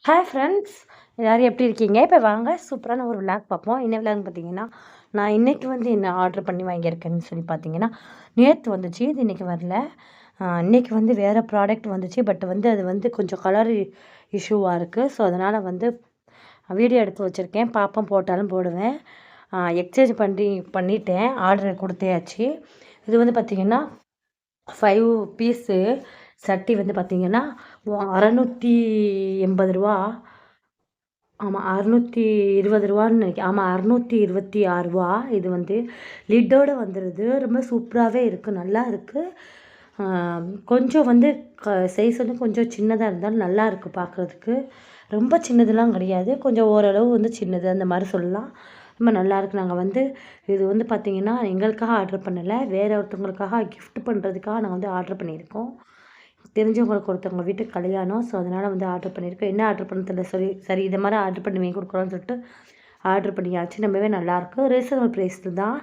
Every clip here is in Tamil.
ஹாய் ஃப்ரெண்ட்ஸ், எல்லோரும் எப்படி இருக்கீங்க? இப்போ வாங்க சூப்பரான ஒரு விளாக் பார்ப்போம். என்ன விளாக்னு பார்த்தீங்கன்னா, நான் இன்றைக்கி வந்து என்ன ஆர்டர் பண்ணி வாங்கியிருக்கேன்னு சொல்லி பார்த்தீங்கன்னா, நேற்று வந்துச்சு. இது இன்றைக்கி வரல. இன்றைக்கி வந்து வேறு ப்ராடக்ட் வந்துச்சு. பட் வந்து அது வந்து கொஞ்சம் கலர் இஷ்யூவாக இருக்குது. ஸோ அதனால் வந்து வீடியோ எடுத்து வச்சுருக்கேன். பார்ப்போம், போட்டாலும் போடுவேன். எக்ஸ்சேஞ்ச் பண்ணிட்டேன். ஆர்டர் கொடுத்தாச்சு. இது வந்து பார்த்திங்கன்னா 5 பீஸு சட்டி வந்து பார்த்திங்கன்னா ரூ. 680. ஆமாம், ரூ. 620 நினைக்கிறேன். ஆமாம், ரூ. 626. இது வந்து லிட்டோடு வந்துடுது. ரொம்ப சூப்பராகவே இருக்குது, நல்லா இருக்குது. கொஞ்சம் வந்து சைஸ் வந்து கொஞ்சம் சின்னதாக இருந்தாலும் நல்லா இருக்குது பார்க்குறதுக்கு. ரொம்ப சின்னதுலாம் கிடையாது, கொஞ்சம் ஓரளவு வந்து சின்னது அந்த மாதிரி சொல்லலாம். ரொம்ப நல்லாயிருக்கு. நாங்கள் வந்து இது வந்து பார்த்திங்கன்னா எங்களுக்காக ஆர்டர் பண்ணலை, வேறு ஒருத்தவங்களுக்காக கிஃப்ட் பண்ணுறதுக்காக நாங்கள் வந்து ஆர்டர் பண்ணியிருக்கோம். தெரிஞ்சவங்களுக்கு ஒருத்தவங்க வீட்டுக்கு கல்யாணம். ஸோ அதனால் வந்து ஆர்டர் பண்ணியிருக்கோம். என்ன ஆர்டர் பண்ண தெரியல. சரி இதை மாதிரி ஆர்டர் பண்ணி வாங்கி கொடுக்குறோன்னு சொல்லிட்டு ஆர்டர் பண்ணியாச்சு. ரொம்பவே நல்லாயிருக்கு. ரீசனபிள் ப்ரைஸில் தான்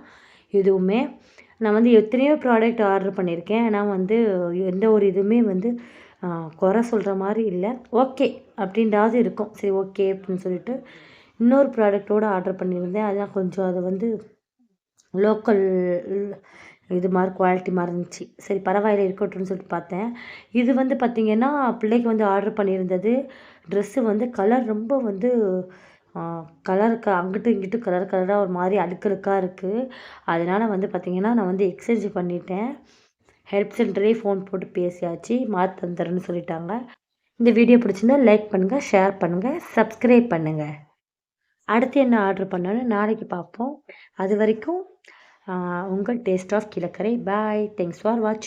எதுவுமே. நான் வந்து எத்தனையோ ப்ராடக்ட் ஆர்டர் பண்ணியிருக்கேன். ஆனால் வந்து எந்த ஒரு இதுவுமே வந்து குறை சொல்கிற மாதிரி இல்லை. ஓகே அப்படின்றாவது இருக்கும். சரி ஓகே அப்படின்னு சொல்லிட்டு இன்னொரு ப்ராடக்ட்டோடு ஆர்டர் பண்ணியிருந்தேன். அதெல்லாம் கொஞ்சம் அது வந்து லோக்கல் இது மாதிரி குவாலிட்டி மாதிரி இருந்துச்சு. சரி பரவாயில்ல இருக்கட்டும்னு சொல்லிட்டு பார்த்தேன். இது வந்து பார்த்திங்கன்னா பிள்ளைக்கு வந்து ஆர்டர் பண்ணியிருந்தது. ட்ரெஸ்ஸு வந்து கலர் ரொம்ப வந்து கலருக்கு அங்கிட்டு இங்கிட்டு கலராக ஒரு மாதிரி அடுக்கடுக்காக இருக்குது. அதனால் வந்து பார்த்திங்கன்னா நான் வந்து எக்ஸ்சேஞ்ச் பண்ணிட்டேன். ஹெல்ப் சென்டரே ஃபோன் போட்டு பேசியாச்சு, மாற்றி தந்துடுறேன்னு சொல்லிட்டாங்க. இந்த வீடியோ பிடிச்சிருந்தா லைக் பண்ணுங்கள், ஷேர் பண்ணுங்கள், சப்ஸ்கிரைப் பண்ணுங்கள். அடுத்து என்ன ஆர்டர் பண்ணோன்னு நாளைக்கு பார்ப்போம். அது வரைக்கும் உங்கள் taste of Kilakarai. Bye. Thanks for வாட்சிங்.